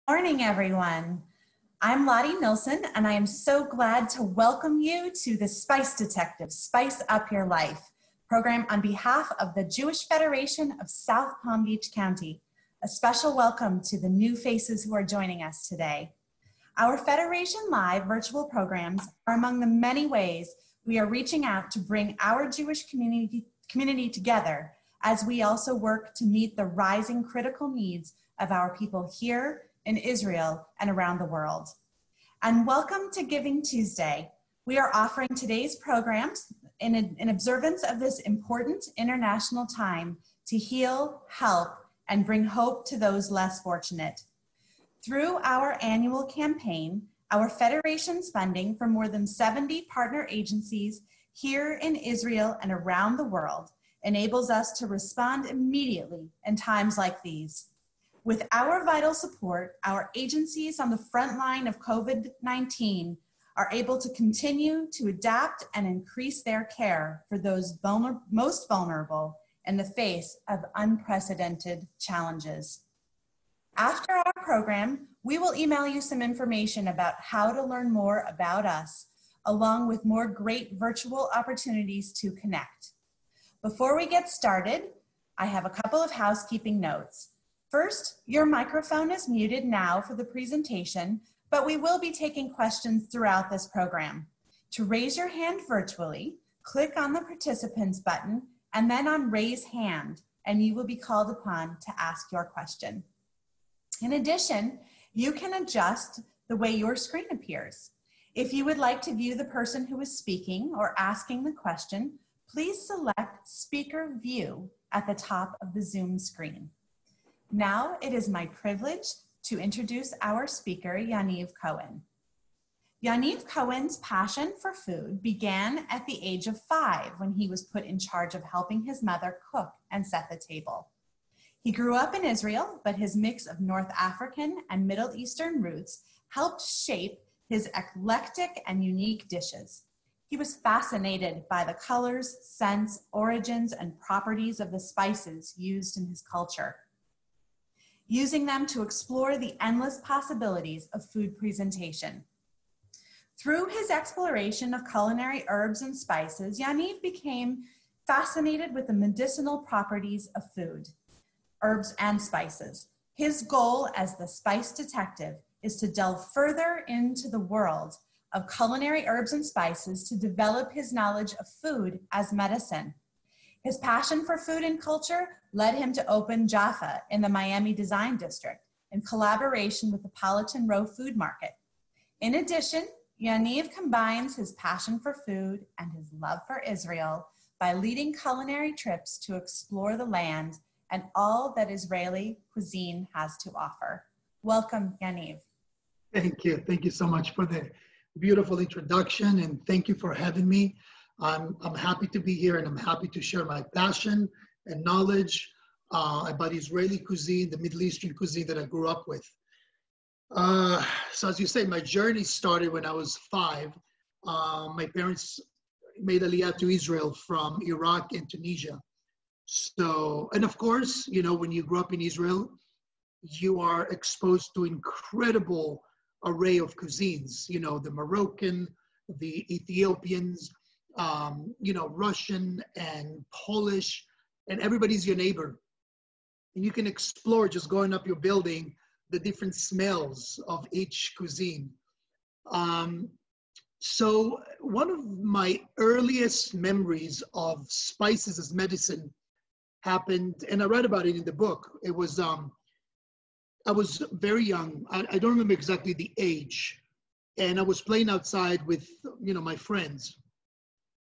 Morning, everyone. I'm Lottie Nilsson, and I am so glad to welcome you to the Spice Detective, Spice Up Your Life program on behalf of the Jewish Federation of South Palm Beach County. A special welcome to the new faces who are joining us today. Our Federation Live virtual programs are among the many ways we are reaching out to bring our Jewish community together as we also work to meet the rising critical needs of our people here in Israel and around the world. And welcome to Giving Tuesday. We are offering today's programs in observance of this important international time to heal, help, and bring hope to those less fortunate. Through our annual campaign, our Federation's funding for more than 70 partner agencies here in Israel and around the world enables us to respond immediately in times like these. With our vital support, our agencies on the front line of COVID-19 are able to continue to adapt and increase their care for those most vulnerable in the face of unprecedented challenges. After our program, we will email you some information about how to learn more about us, along with more great virtual opportunities to connect. Before we get started, I have a couple of housekeeping notes. First, your microphone is muted now for the presentation, but we will be taking questions throughout this program. To raise your hand virtually, click on the participants button and then on raise hand, and you will be called upon to ask your question. In addition, you can adjust the way your screen appears. If you would like to view the person who is speaking or asking the question, please select Speaker View at the top of the Zoom screen. Now it is my privilege to introduce our speaker, Yaniv Cohen. Yaniv Cohen's passion for food began at the age of 5 when he was put in charge of helping his mother cook and set the table. He grew up in Israel, but his mix of North African and Middle Eastern roots helped shape his eclectic and unique dishes. He was fascinated by the colors, scents, origins, and properties of the spices used in his culture, using them to explore the endless possibilities of food presentation. Through his exploration of culinary herbs and spices, Yaniv became fascinated with the medicinal properties of food, herbs and spices. His goal as the spice detective is to delve further into the world of culinary herbs and spices to develop his knowledge of food as medicine. His passion for food and culture led him to open Jaffa in the Miami Design District in collaboration with the Politan Row Food Market. In addition, Yaniv combines his passion for food and his love for Israel by leading culinary trips to explore the land and all that Israeli cuisine has to offer. Welcome, Yaniv. Thank you. Thank you so much for the beautiful introduction, and thank you for having me. I'm happy to be here, and I'm happy to share my passion and knowledge about Israeli cuisine, the Middle Eastern cuisine that I grew up with. So as you say, my journey started when I was 5. My parents made Aliyah to Israel from Iraq and Tunisia. So, and of course, you know, when you grew up in Israel, you are exposed to incredible array of cuisines, you know, the Moroccan, the Ethiopians, you know, Russian and Polish, and everybody's your neighbor. And you can explore just going up your building, the different smells of each cuisine. So one of my earliest memories of spices as medicine happened, and I read about it in the book. It was, I was very young. I don't remember exactly the age. And I was playing outside with, you know, my friends.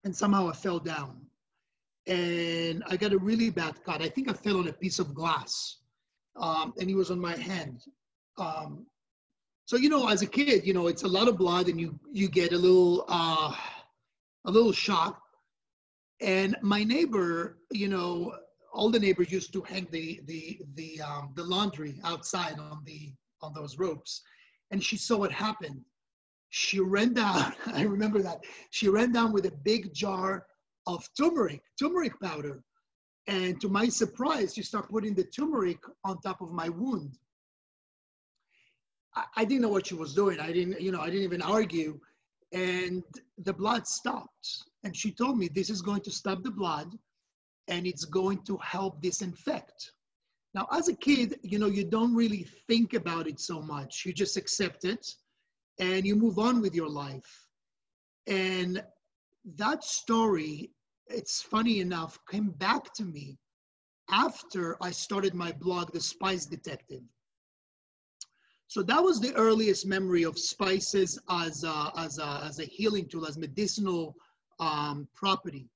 And somehow I fell down. And I got a really bad cut. I think I fell on a piece of glass. And it was on my hand. So, you know, as a kid, you know, it's a lot of blood, and you get a little shock. And my neighbor, you know, all the neighbors used to hang the laundry outside on those ropes. And she saw what happened. She ran down, I remember that. She ran down with a big jar of turmeric powder. And to my surprise, she started putting the turmeric on top of my wound. I didn't know what she was doing. I didn't even argue. And the blood stopped. And she told me, this is going to stop the blood and it's going to help disinfect. Now, as a kid, you don't really think about it so much. You just accept it and you move on with your life. And that story, it's funny enough, came back to me after I started my blog, The Spice Detective. So that was the earliest memory of spices as a healing tool, as medicinal property.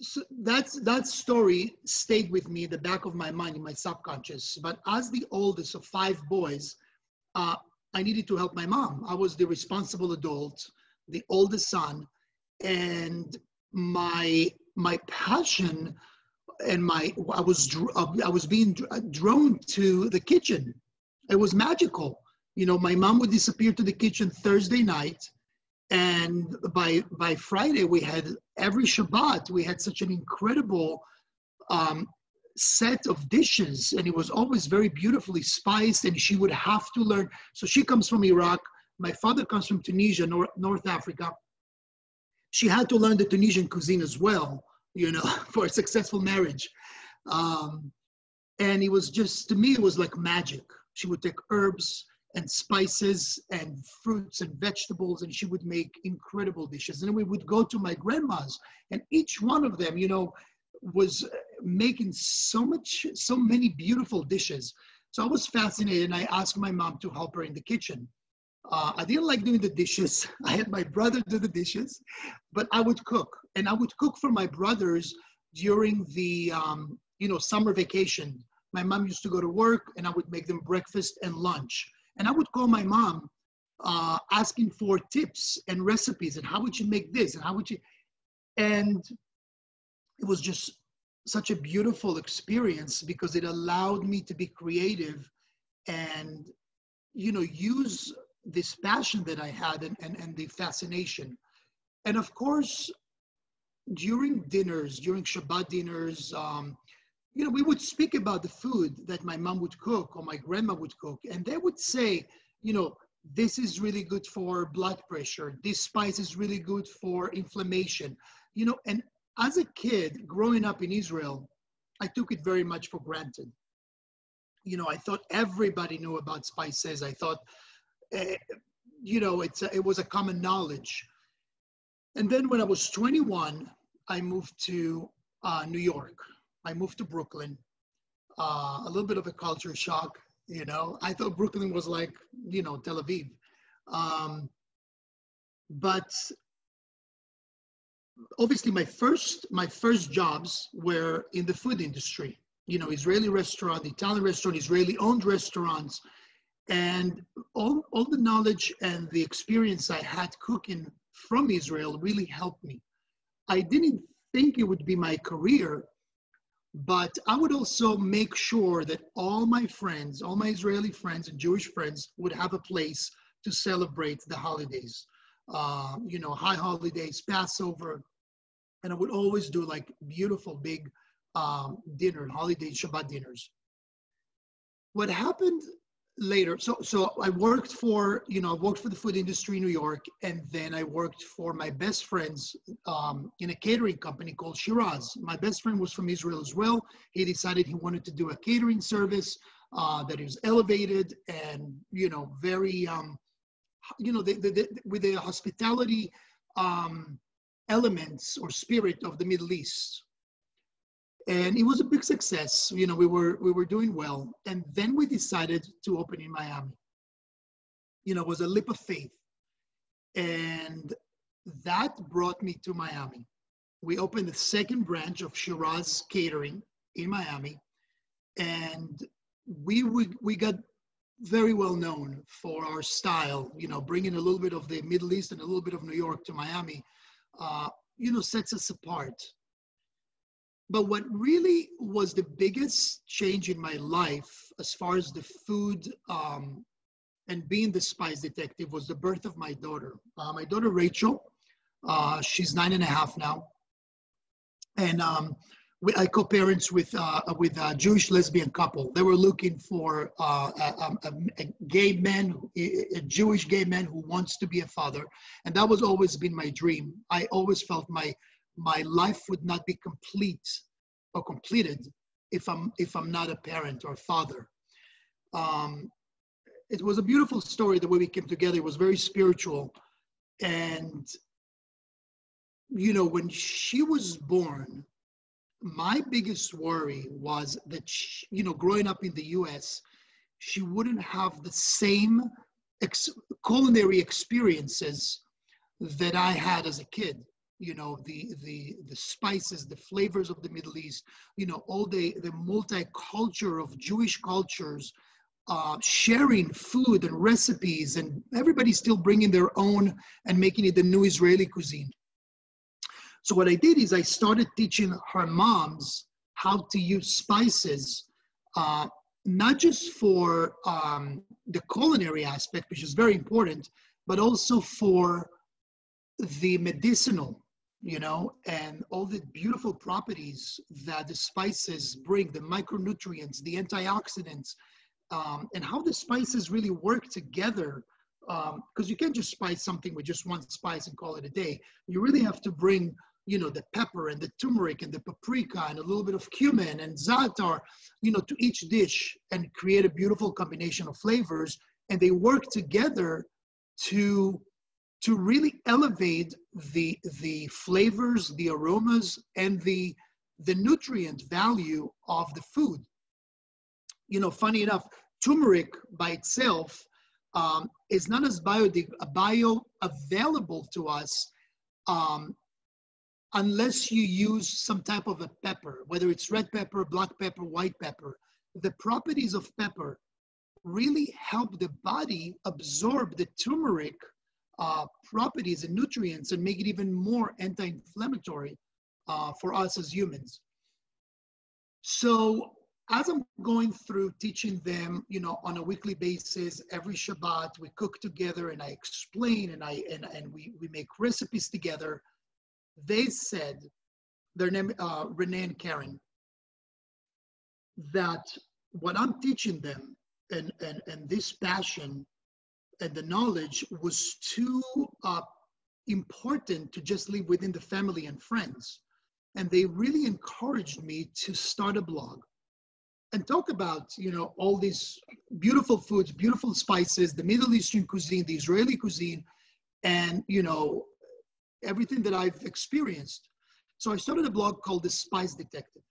So that story stayed with me in the back of my mind, in my subconscious. But as the oldest of 5 boys, I needed to help my mom. I was the responsible adult, the oldest son, and my passion and I was being drawn to the kitchen. It was magical. My mom would disappear to the kitchen Thursday night, and by Friday every Shabbat we had such an incredible set of dishes, and it was always very beautifully spiced. And she would have to learn. So she comes from Iraq. My father comes from Tunisia, North Africa. She had to learn the Tunisian cuisine as well, for a successful marriage. And it was just, to me, it was like magic. She would take herbs and spices and fruits and vegetables, and she would make incredible dishes. And we would go to my grandma's, and each one of them, was making so many beautiful dishes. So I was fascinated, and I asked my mom to help her in the kitchen. I didn't like doing the dishes. I had my brother do the dishes, but I would cook. And I would cook for my brothers during the, summer vacation. My mom used to go to work, and I would make them breakfast and lunch. And I would call my mom asking for tips and recipes, and how would you make this, and how would you, and it was just such a beautiful experience because it allowed me to be creative and, use this passion that I had and the fascination. And of course, during Shabbat dinners, we would speak about the food that my mom would cook or my grandma would cook. And they would say, this is really good for blood pressure. This spice is really good for inflammation. And as a kid growing up in Israel, I took it very much for granted. I thought everybody knew about spices. I thought, it was a common knowledge. And then when I was 21, I moved to New York. I moved to Brooklyn. A little bit of a culture shock, I thought Brooklyn was like, Tel Aviv. But obviously my first jobs were in the food industry, Israeli restaurant, Italian restaurant, Israeli owned restaurants. And all the knowledge and the experience I had cooking from Israel really helped me. I didn't think it would be my career, but I would also make sure that all my Israeli friends and Jewish friends would have a place to celebrate the holidays, high holidays, Passover. And I would always do like beautiful big dinner, holiday Shabbat dinners. What happened later, so I worked for the food industry in New York, and then I worked for my best friends in a catering company called Shiraz. My best friend was from Israel as well. He decided he wanted to do a catering service that is elevated and very with the hospitality elements or spirit of the Middle East. And it was a big success. We were doing well. And then we decided to open in Miami. It was a leap of faith. And that brought me to Miami. We opened the second branch of Shiraz Catering in Miami. And we got very well known for our style, bringing a little bit of the Middle East and a little bit of New York to Miami, sets us apart. But what really was the biggest change in my life as far as the food and being the spice detective was the birth of my daughter. My daughter, Rachel, she's 9.5 now. And I co-parents with a Jewish lesbian couple. They were looking for a gay man, a Jewish gay man who wants to be a father, and that was always been my dream. I always felt my life would not be complete or completed if I'm not a parent or a father. It was a beautiful story the way we came together. It was very spiritual, and when she was born, my biggest worry was that, growing up in the U.S., she wouldn't have the same culinary experiences that I had as a kid. The spices, the flavors of the Middle East, all the multicultural of Jewish cultures, sharing food and recipes, and everybody still bringing their own and making it the new Israeli cuisine. So what I did is I started teaching her moms how to use spices, not just for the culinary aspect, which is very important, but also for the medicinal, and all the beautiful properties that the spices bring, the micronutrients, the antioxidants, and how the spices really work together. Because you can't just spice something with just one spice and call it a day. You really have to bring the pepper and the turmeric and the paprika and a little bit of cumin and za'atar, to each dish and create a beautiful combination of flavors. And they work together to really elevate the flavors, the aromas, and the nutrient value of the food. Funny enough, turmeric by itself is not as bioavailable to us unless you use some type of a pepper, whether it's red pepper, black pepper, white pepper. The properties of pepper really help the body absorb the turmeric properties and nutrients and make it even more anti-inflammatory for us as humans. So as I'm going through teaching them, on a weekly basis, every Shabbat, we cook together and I explain and we make recipes together. They said, their name, Renee and Karen, that what I'm teaching them and this passion and the knowledge was too important to just leave within the family and friends. And they really encouraged me to start a blog and talk about, all these beautiful foods, beautiful spices, the Middle Eastern cuisine, the Israeli cuisine, and, everything that I've experienced. So I started a blog called The Spice Detective,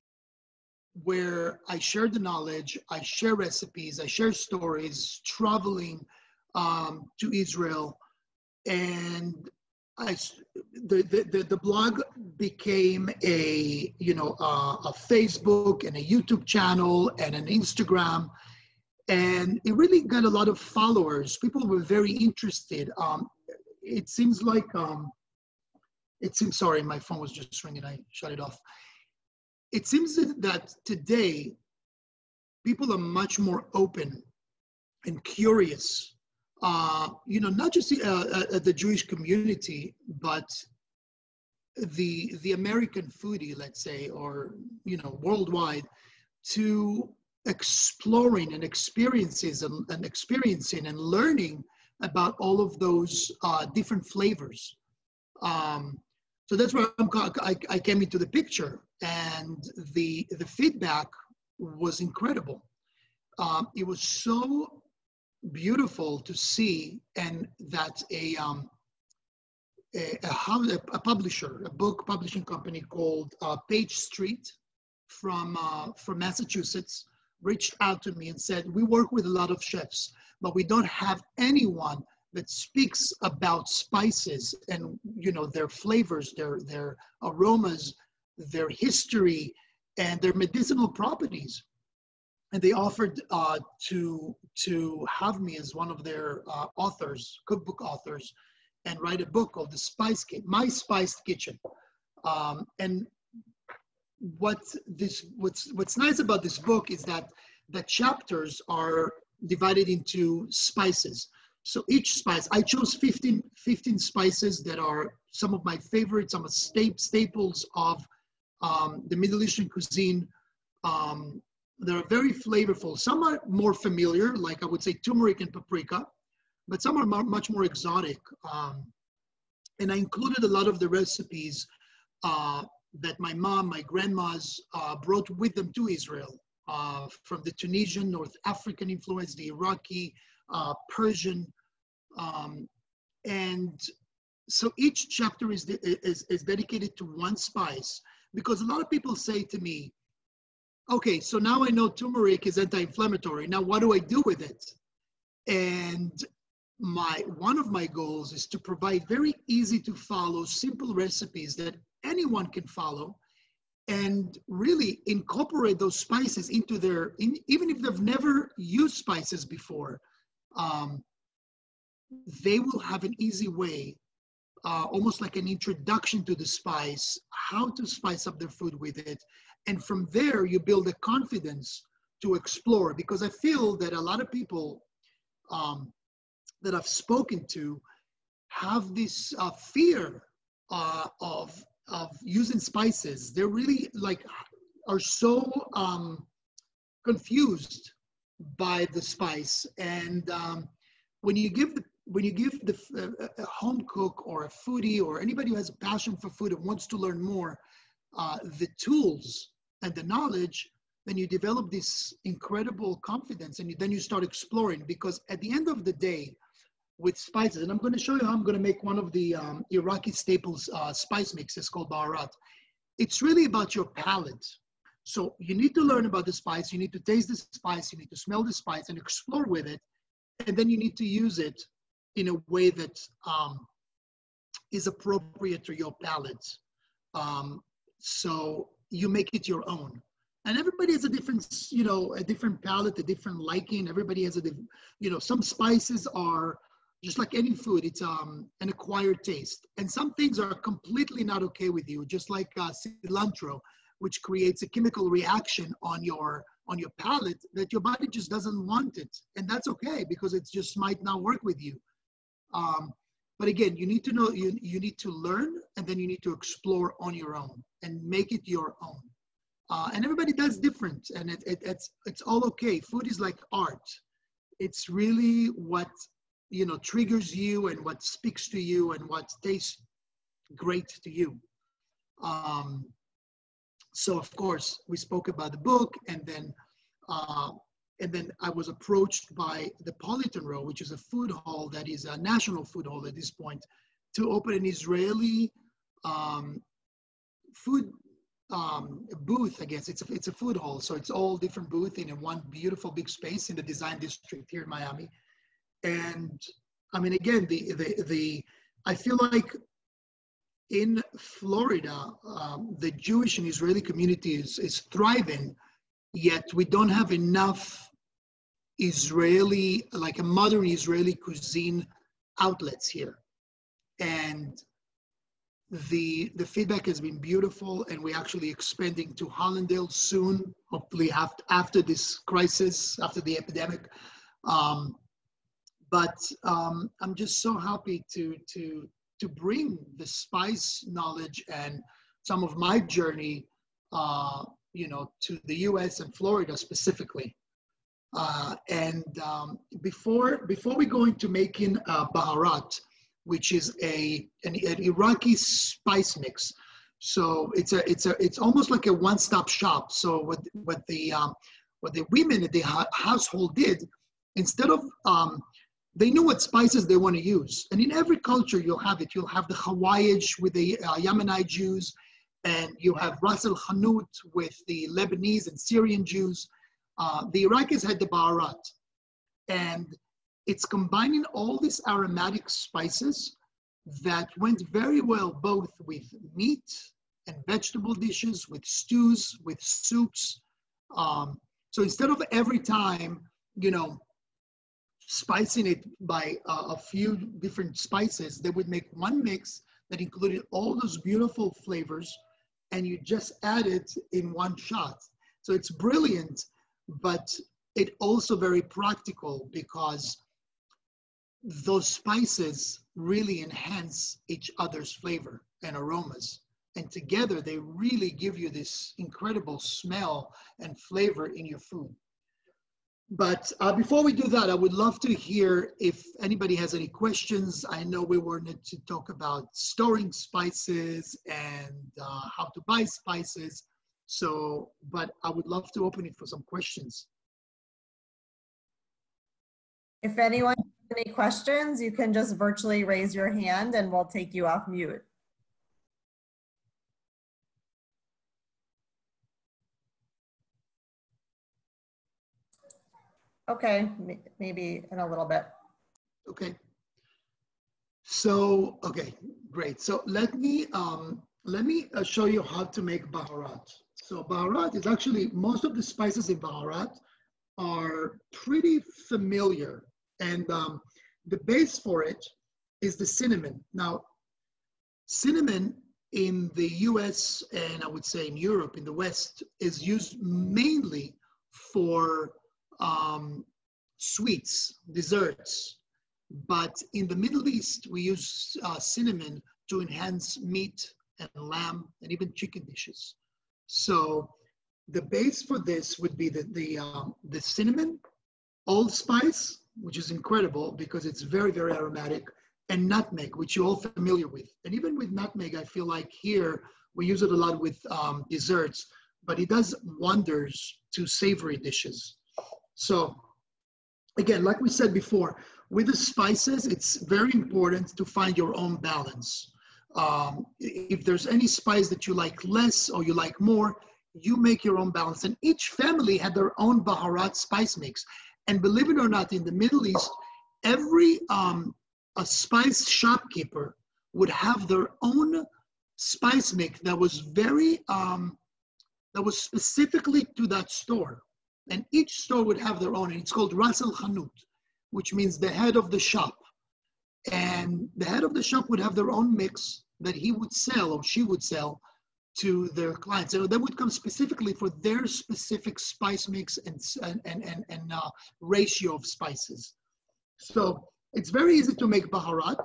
where I share the knowledge, I share recipes, I share stories, traveling to Israel, and the blog became a Facebook and a YouTube channel and an Instagram, and it really got a lot of followers. People were very interested. It seems like sorry, my phone was just ringing. I shut it off. It seems that today people are much more open and curious. Not just the Jewish community, but the American foodie, let's say, or worldwide, to exploring and experiencing and learning about all of those different flavors. So that's where I came into the picture, and the feedback was incredible. It was so beautiful to see, and that a publisher, a book publishing company called Page Street from Massachusetts reached out to me and said, we work with a lot of chefs, but we don't have anyone that speaks about spices and their flavors, their aromas, their history, and their medicinal properties. And they offered to have me as one of their authors, cookbook authors, and write a book called My Spiced Kitchen. And what's nice about this book is that the chapters are divided into spices. So each spice, I chose 15 spices that are some of my favorites, some staples of the Middle Eastern cuisine. They're very flavorful. Some are more familiar, like I would say turmeric and paprika, but some are much more exotic. And I included a lot of the recipes that my mom, my grandmas brought with them to Israel, from the Tunisian, North African influence, the Iraqi, Persian. And so each chapter is dedicated to one spice, because a lot of people say to me, okay, so now I know turmeric is anti-inflammatory. Now what do I do with it? And one of my goals is to provide very easy to follow, simple recipes that anyone can follow, and really incorporate those spices into even if they've never used spices before, they will have an easy way, almost like an introduction to the spice, how to spice up their food with it. And from there, you build a confidence to explore, because I feel that a lot of people that I've spoken to have this fear of using spices. They're really are so confused by the spice. And when you give a home cook or a foodie or anybody who has a passion for food and wants to learn more, the tools and the knowledge, then you develop this incredible confidence, and then you start exploring. Because at the end of the day, with spices, and I'm going to show you how I'm going to make one of the Iraqi staples spice mixes called baharat. It's really about your palate. So you need to learn about the spice, you need to taste the spice, you need to smell the spice and explore with it, and then you need to use it in a way that is appropriate to your palate. So you make it your own. And everybody has a different, a different palate, a different liking. Everybody has some spices are just like any food. It's an acquired taste. And some things are completely not okay with you, just like cilantro, which creates a chemical reaction on your palate that your body just doesn't want it. And that's okay, because it just might not work with you. But again, you need to know, you need to learn, and then you need to explore on your own and make it your own. And everybody does different, and it's all okay. Food is like art. It's really what, triggers you and what speaks to you and what tastes great to you. So of course we spoke about the book, and then I was approached by the Politan Row, which is a food hall that is a national food hall at this point, to open an Israeli food booth. I guess it's a food hall, so it's all different booths in one beautiful big space in the design district here in Miami. And I mean, again, I feel like in Florida, the Jewish and Israeli community is thriving, yet we don't have enough Israeli, like a modern Israeli cuisine outlets here. And the feedback has been beautiful, and we're actually expanding to Hollandale soon, hopefully after this crisis, after the epidemic. But I'm just so happy to bring the spice knowledge and some of my journey, to the U.S. and Florida specifically. Before we go into making baharat, which is an Iraqi spice mix, so it's almost like a one-stop shop. So what the women at the household did, instead of they knew what spices they want to use. And in every culture, you'll have it. You'll have the Hawaiish with the Yemenite Jews, and you have Ras el Hanout with the Lebanese and Syrian Jews. The Iraqis had the baharat. And it's combining all these aromatic spices that went very well both with meat and vegetable dishes, with stews, with soups. So instead of every time, spicing it by a few different spices, they would make one mix that included all those beautiful flavors, and you just add it in one shot. So it's brilliant, but it also very practical, because those spices really enhance each other's flavor and aromas. And together, they really give you this incredible smell and flavor in your food. But before we do that, I would love to hear if anybody has any questions. I know we wanted to talk about storing spices and how to buy spices. So, but I would love to open it for some questions. If anyone has any questions, you can just virtually raise your hand and we'll take you off mute. Okay, maybe in a little bit. Okay. So, okay, great. So let me show you how to make baharat. So baharat is actually, most of the spices in baharat are pretty familiar. And the base for it is the cinnamon. Now, cinnamon in the US and I would say in Europe, in the West, is used mainly for sweets, desserts. But in the Middle East, we use cinnamon to enhance meat and lamb and even chicken dishes. So the base for this would be the cinnamon, allspice, which is incredible because it's very, very aromatic, and nutmeg, which you're all familiar with. And even with nutmeg, I feel like here we use it a lot with desserts, but it does wonders to savory dishes. So again, like we said before, with the spices, it's very important to find your own balance. If there's any spice that you like less or you like more, you make your own balance. And each family had their own baharat spice mix. And believe it or not, in the Middle East, every a spice shopkeeper would have their own spice mix that was very, that was specifically to that store. And each store would have their own, and it's called Ras El Hanut, which means the head of the shop. And the head of the shop would have their own mix that he would sell or she would sell to their clients. So they would come specifically for their specific spice mix and ratio of spices. So it's very easy to make baharat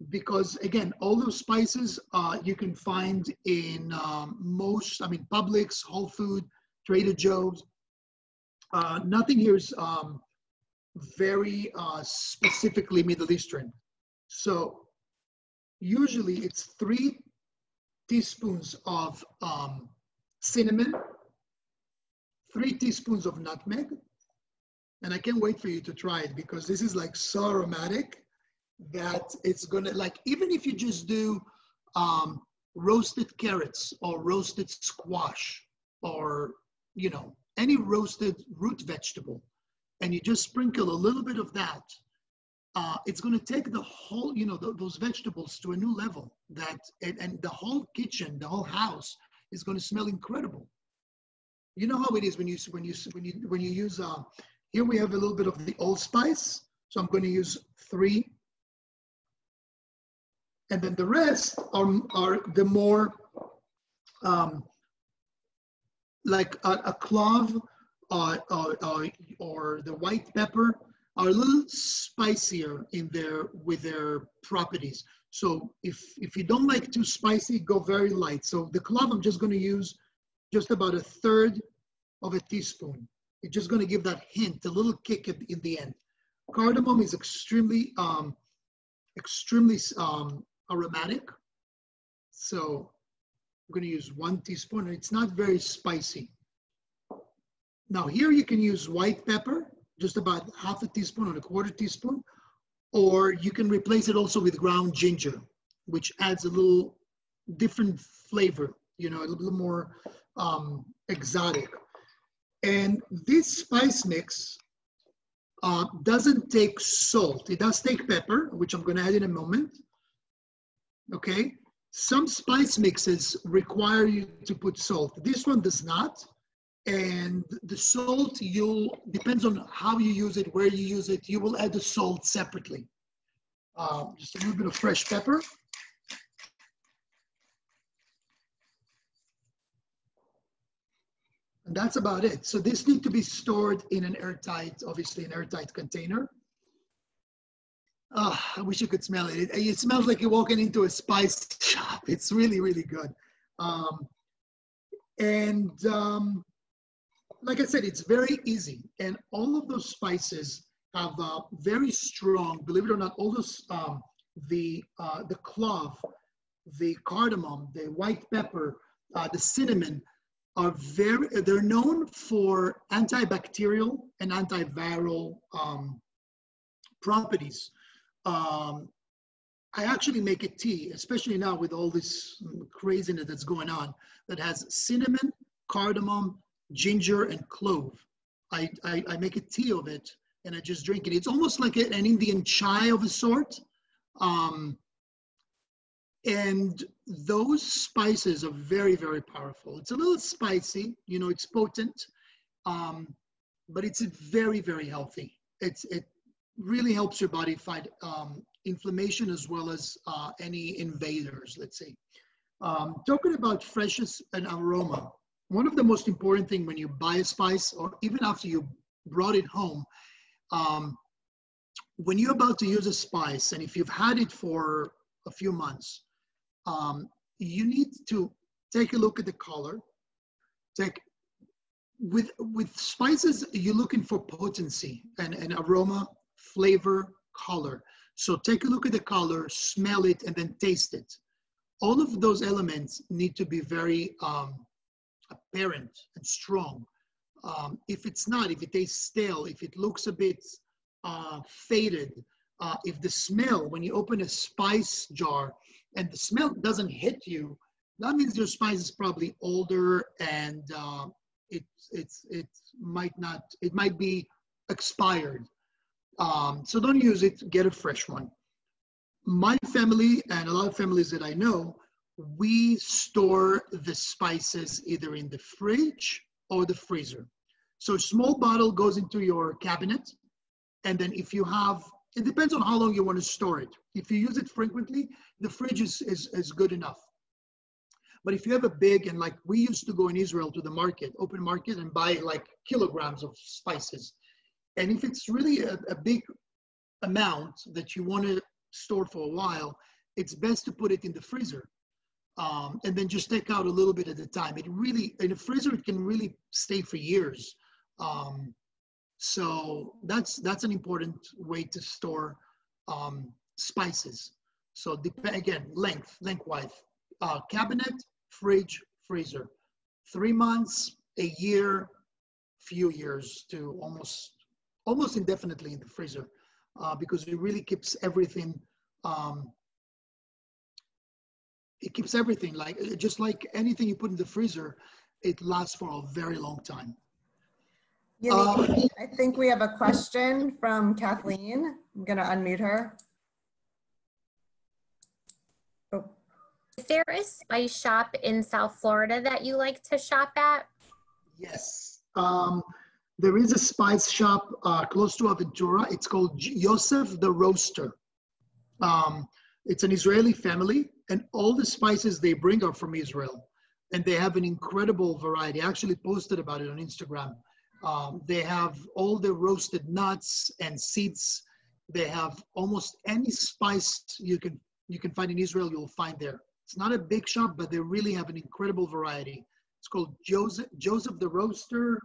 because, again, all those spices you can find in most, I mean, Publix, Whole Food, Trader Joe's. Nothing here is very specifically Middle Eastern. So usually it's 3 teaspoons of cinnamon, 3 teaspoons of nutmeg, and I can't wait for you to try it because this is like so aromatic that it's gonna, like, even if you just do roasted carrots or roasted squash or, you know, any roasted root vegetable, and you just sprinkle a little bit of that, it's going to take the whole, you know, those vegetables to a new level. That and the whole kitchen, the whole house is going to smell incredible. You know how it is when you use. Here we have a little bit of the allspice, so I'm going to use 3, and then the rest are the more like a clove or the white pepper are a little spicier in with their properties. So if you don't like too spicy, go very light. So the clove, I'm just going to use just about 1/3 of a teaspoon. It's just going to give that hint, a little kick in the end. Cardamom is extremely aromatic. So I'm going to use 1 teaspoon, and it's not very spicy. Now here you can use white pepper, just about 1/2 teaspoon or 1/4 teaspoon, or you can replace it also with ground ginger, which adds a little different flavor, you know, a little bit more exotic. And this spice mix doesn't take salt. It does take pepper, which I'm going to add in a moment. Okay. Some spice mixes require you to put salt. This one does not. And the salt, depends on how you use it, where you use it, you will add the salt separately. Just a little bit of fresh pepper. And that's about it. So this needs to be stored in an airtight, obviously an airtight container. I wish you could smell it. It smells like you're walking into a spice shop. It's really, really good. Like I said, it's very easy. And all of those spices have very strong, believe it or not, all those, the clove, the cardamom, the white pepper, the cinnamon, they're known for antibacterial and antiviral properties. I actually make a tea, especially now with all this craziness that's going on, that has cinnamon, cardamom, ginger, and clove. I make a tea of it and I just drink it. It's almost like an Indian chai of a sort. And those spices are very, very powerful. It's a little spicy, you know, it's potent, but it's very, very healthy. It really helps your body fight inflammation as well as any invaders, let's say. Talking about freshness and aroma, one of the most important things when you buy a spice or even after you brought it home, when you're about to use a spice and if you've had it for a few months, you need to take a look at the color. With spices, you're looking for potency and aroma, flavor, color. So take a look at the color, smell it, and then taste it. All of those elements need to be very apparent and strong. If it's not, if it tastes stale, if it looks a bit faded, if the smell, when you open a spice jar and the smell doesn't hit you, that means your spice is probably older and it might be expired. So don't use it, get a fresh one. My family and a lot of families that I know, we store the spices either in the fridge or the freezer. So a small bottle goes into your cabinet. And then if you have, it depends on how long you want to store it. If you use it frequently, the fridge is good enough. But if you have a big, and like we used to go in Israel to the market, open market, and buy like kilograms of spices. And if it's really a big amount that you want to store for a while, it's best to put it in the freezer. And then just take out a little bit at a time. It really, in a freezer, it can really stay for years. So that's an important way to store spices. So again, lengthwise, cabinet, fridge, freezer, 3 months, a year, few years to almost indefinitely in the freezer, because it really keeps everything. It keeps everything just like anything you put in the freezer, it lasts for a very long time. Yaniv, I think we have a question from Kathleen. I'm going to unmute her. Oh. Is there a spice shop in South Florida that you like to shop at? Yes. There is a spice shop close to Aventura. It's called Yosef the Roaster. It's an Israeli family, and all the spices they bring are from Israel. And they have an incredible variety. I actually posted about it on Instagram. They have all the roasted nuts and seeds. They have almost any spice you can find in Israel, you'll find there. It's not a big shop, but they really have an incredible variety. It's called Joseph the Roaster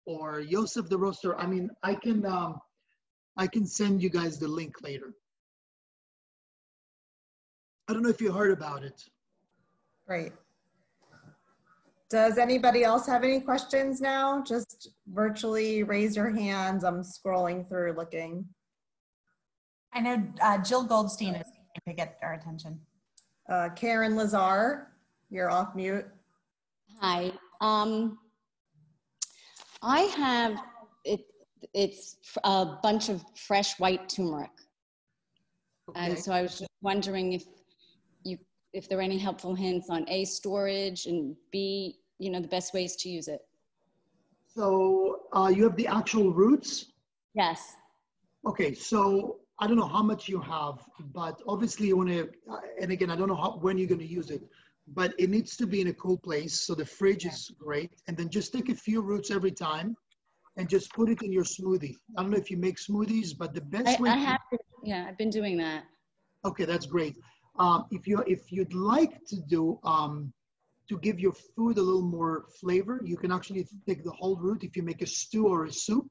or Yosef the Roaster. I mean, I can send you guys the link later. I don't know if you heard about it. Great. Does anybody else have any questions now? Just virtually raise your hands. I'm scrolling through looking. I know Jill Goldstein is trying to get our attention. Karen Lazar, you're off mute. Hi. I have, it's a bunch of fresh white turmeric. Okay. And so I was just wondering if there are any helpful hints on A, storage, and B, the best ways to use it. So you have the actual roots? Yes. Okay, so I don't know how much you have, but obviously you want to, and again, I don't know when you're going to use it, but it needs to be in a cool place. So the fridge is great. And then just take a few roots every time and just put it in your smoothie. I don't know if you make smoothies, but the best way. Yeah, I've been doing that. Okay, that's great. If you'd like to do to give your food a little more flavor. You can actually take the whole root. If you make a stew or a soup,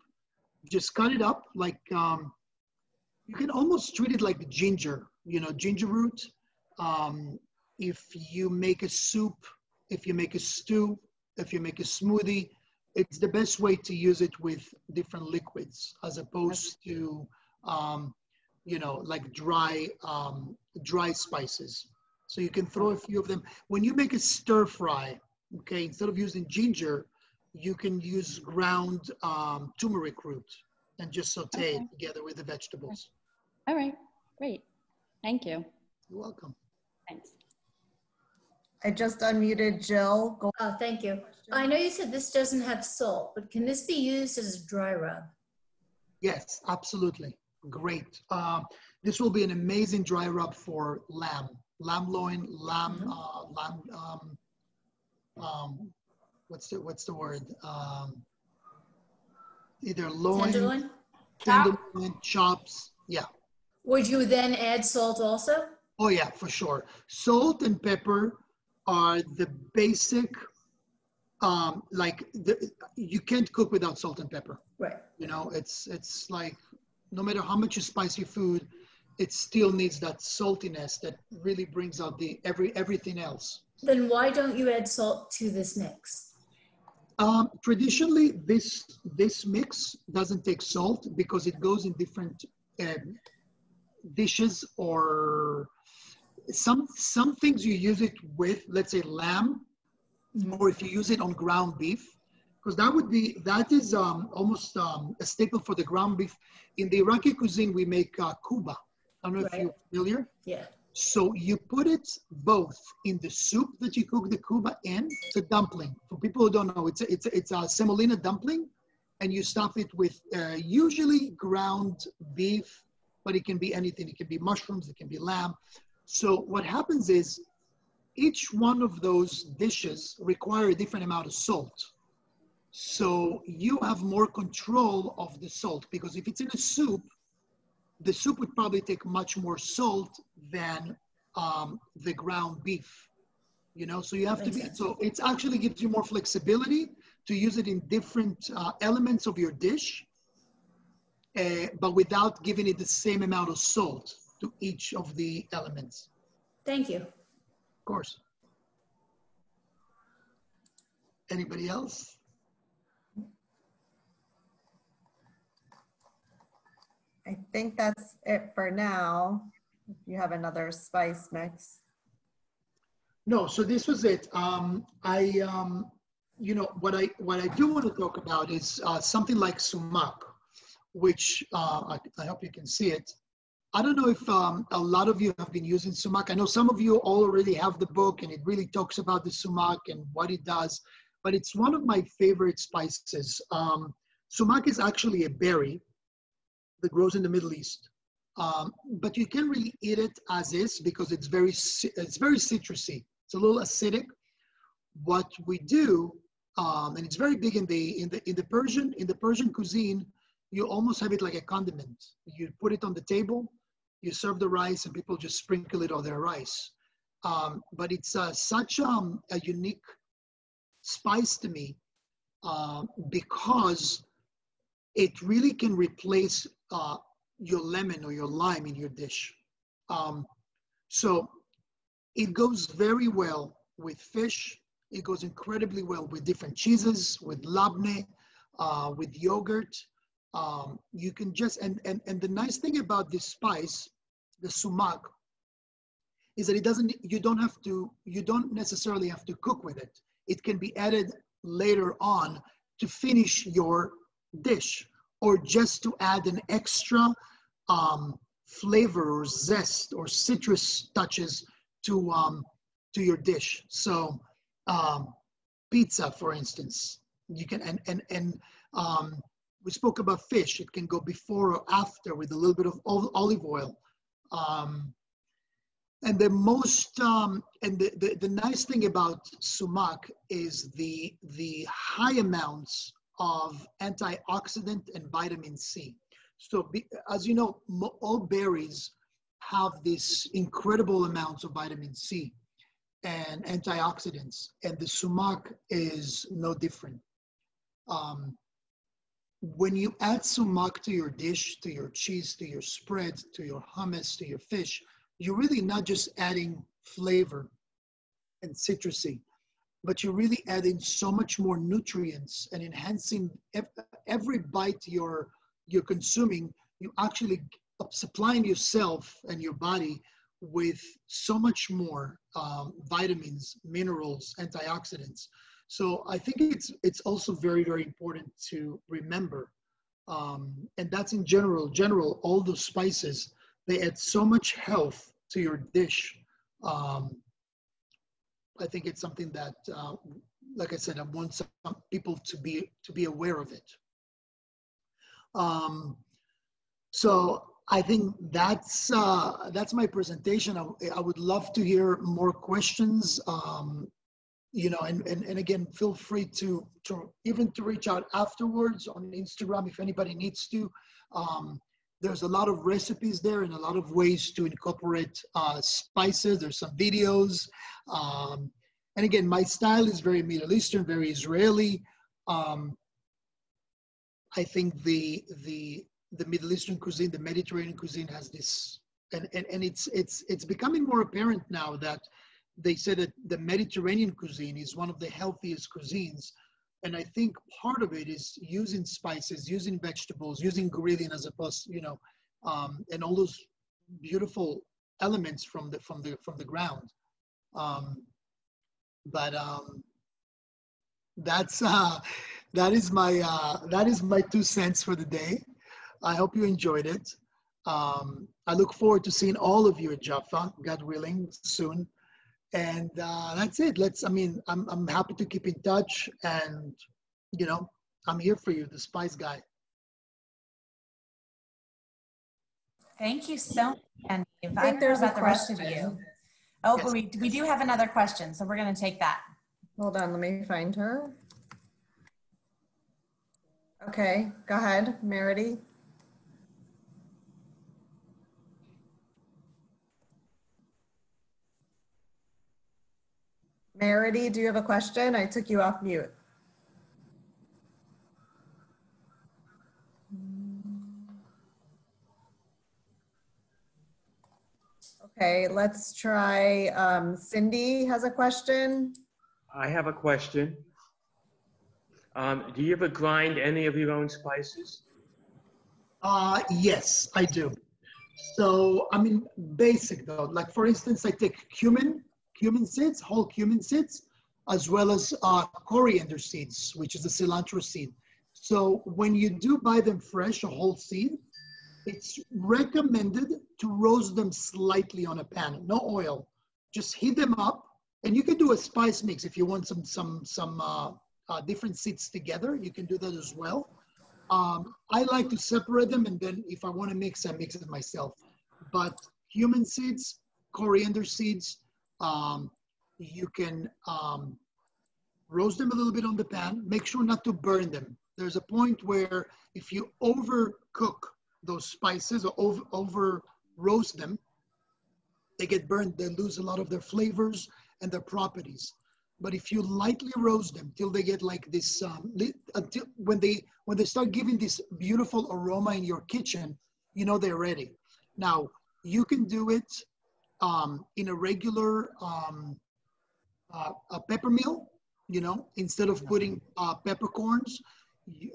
just cut it up like, you can almost treat it like ginger, ginger root. If you make a soup, if you make a stew, if you make a smoothie, it's the best way to use it with different liquids as opposed to, like dry spices. So you can throw a few of them. When you make a stir fry, okay, instead of using ginger, you can use ground turmeric root and just saute it together with the vegetables. All right, great. Thank you. You're welcome. Thanks. I just unmuted Jill. Go. Oh, thank you. I know you said this doesn't have salt, but can this be used as a dry rub? Yes, absolutely. Great. This will be an amazing dry rub for lamb loin, what's the word? Either loin, tenderloin, chops. Yeah. Would you then add salt also? Oh yeah, for sure. Salt and pepper are the basic, you can't cook without salt and pepper. Right. It's like, no matter how much you spice your food, it still needs that saltiness that really brings out everything else. Then why don't you add salt to this mix? Traditionally, this mix doesn't take salt because it goes in different dishes, or some things you use it with, let's say lamb, or if you use it on ground beef, because that is almost a staple for the ground beef. In the Iraqi cuisine, we make kuba. I don't know if you're familiar. Yeah. So you put it both in the soup that you cook the kuba in. It's a dumpling. For people who don't know, it's a semolina dumpling, and you stuff it with usually ground beef, but it can be anything. It can be mushrooms, it can be lamb. So what happens is each one of those dishes require a different amount of salt. So you have more control of the salt, because if it's in a soup, the soup would probably take much more salt than the ground beef, so you have to be, so it actually gives you more flexibility to use it in different elements of your dish, but without giving it the same amount of salt to each of the elements. Thank you. Of course. Anybody else? I think that's it for now. If you have another spice mix. No, so this was it. What I do want to talk about is something like Sumac, which I hope you can see it. I don't know if a lot of you have been using Sumac. I know some of you already have the book, and it really talks about the Sumac and what it does, but it's one of my favorite spices. Sumac is actually a berry that grows in the Middle East. But you can't really eat it as is because it's very citrusy. It's a little acidic. What we do, and it's very big in the Persian cuisine, you almost have it like a condiment. You put it on the table, you serve the rice, and people just sprinkle it on their rice. But it's such a unique spice to me because it really can replace your lemon or your lime in your dish. So it goes very well with fish. It goes incredibly well with different cheeses, with labneh, with yogurt. You can just, and the nice thing about this spice, the sumac, is that you don't necessarily have to cook with it. It can be added later on to finish your dish, or just to add an extra flavor or zest or citrus touches to your dish. So pizza, for instance, you can, and we spoke about fish. It can go before or after with a little bit of olive oil. And the most, and the nice thing about sumac is the high amounts of antioxidant and vitamin C. So as you know, all berries have this incredible amounts of vitamin C. and antioxidants, and the sumac is no different. When you add sumac to your dish, to your cheese, to your spread, to your hummus, to your fish, you're really not just adding flavor and citrusy, but you're really adding so much more nutrients and enhancing every bite you're consuming. You actually supplying yourself and your body with so much more vitamins, minerals, antioxidants. So I think it's also very, very important to remember, and that's in general, all those spices, they add so much health to your dish. I think it's something that, like I said, I want some people to be aware of it. So I think that's my presentation. I would love to hear more questions. You know, and again, feel free to even to reach out afterwards on Instagram if anybody needs to. There's a lot of recipes there and a lot of ways to incorporate spices. There's some videos. And again, my style is very Middle Eastern, very Israeli. I think the Middle Eastern cuisine, the Mediterranean cuisine has this, and it's becoming more apparent now that they say that the Mediterranean cuisine is one of the healthiest cuisines. And I think part of it is using spices, using vegetables, using ghrelin as opposed, you know, and all those beautiful elements from the ground. That is my 2 cents for the day. I hope you enjoyed it. I look forward to seeing all of you at Jaffa, God willing, soon. And that's it. I'm happy to keep in touch, and you know, I'm here for you, the spice guy. Thank you so much, Yaniv. I think there's about a the rest of question. you. Oh, Yes. but we do have another question, so we're going to take that. Hold on, let me find her. Okay, go ahead, Meredy. Meredy, do you have a question? I took you off mute. Okay, let's try, Cindy has a question. I have a question. Do you ever grind any of your own spices? Yes, I do. So, I mean, basic though, like for instance, I take cumin seeds, whole cumin seeds, as well as coriander seeds, which is a cilantro seed. So when you do buy them fresh, a whole seed, it's recommended to roast them slightly on a pan, no oil. Just heat them up, and you can do a spice mix if you want some different seeds together. You can do that as well. I like to separate them, and then if I want to mix, I mix it myself. But cumin seeds, coriander seeds, you can roast them a little bit on the pan. Make sure not to burn them. There's a point where if you overcook those spices or over roast them, they get burned. They lose a lot of their flavors and their properties. But if you lightly roast them till they get like this, until when they start giving this beautiful aroma in your kitchen, you know they're ready. Now you can do it in a regular a pepper mill, you know, instead of putting peppercorns.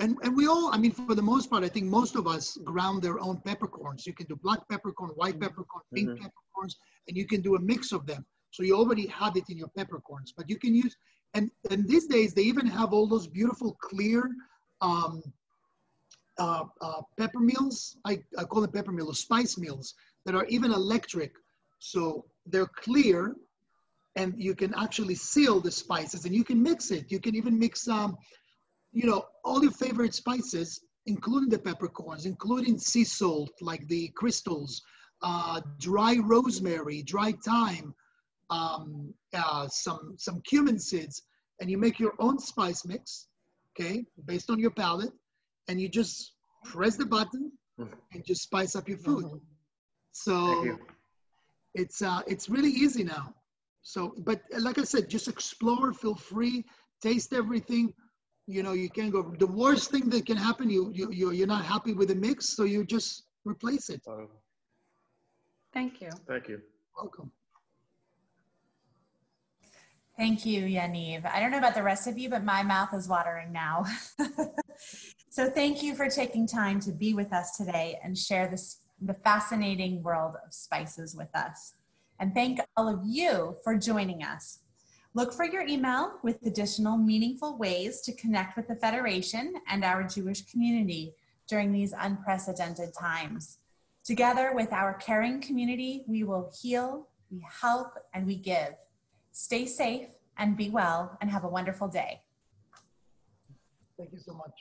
And we all, I mean, for the most part, I think most of us ground their own peppercorns. You can do black peppercorn, white peppercorn, pink peppercorns, and you can do a mix of them. So you already have it in your peppercorns, but you can use, and these days they even have all those beautiful clear pepper mills. I call them pepper mills, spice mills that are even electric. So they're clear, and you can actually seal the spices, and you can mix it. You can even mix, you know, all your favorite spices, including the peppercorns, including sea salt, like the crystals, dry rosemary, dry thyme, some cumin seeds, and you make your own spice mix, okay, based on your palate, and you just press the button and just spice up your food. So it's really easy now. So, but like I said, just explore, feel free, taste everything. You know, you can't go, the worst thing that can happen, you're not happy with the mix, so you just replace it. Thank you. Thank you. Welcome. Thank you, Yaniv. I don't know about the rest of you, but my mouth is watering now. So thank you for taking time to be with us today and share the fascinating world of spices with us. And thank all of you for joining us. Look for your email with additional meaningful ways to connect with the Federation and our Jewish community during these unprecedented times. Together with our caring community, we will heal, we help, and we give. Stay safe and be well and have a wonderful day. Thank you so much.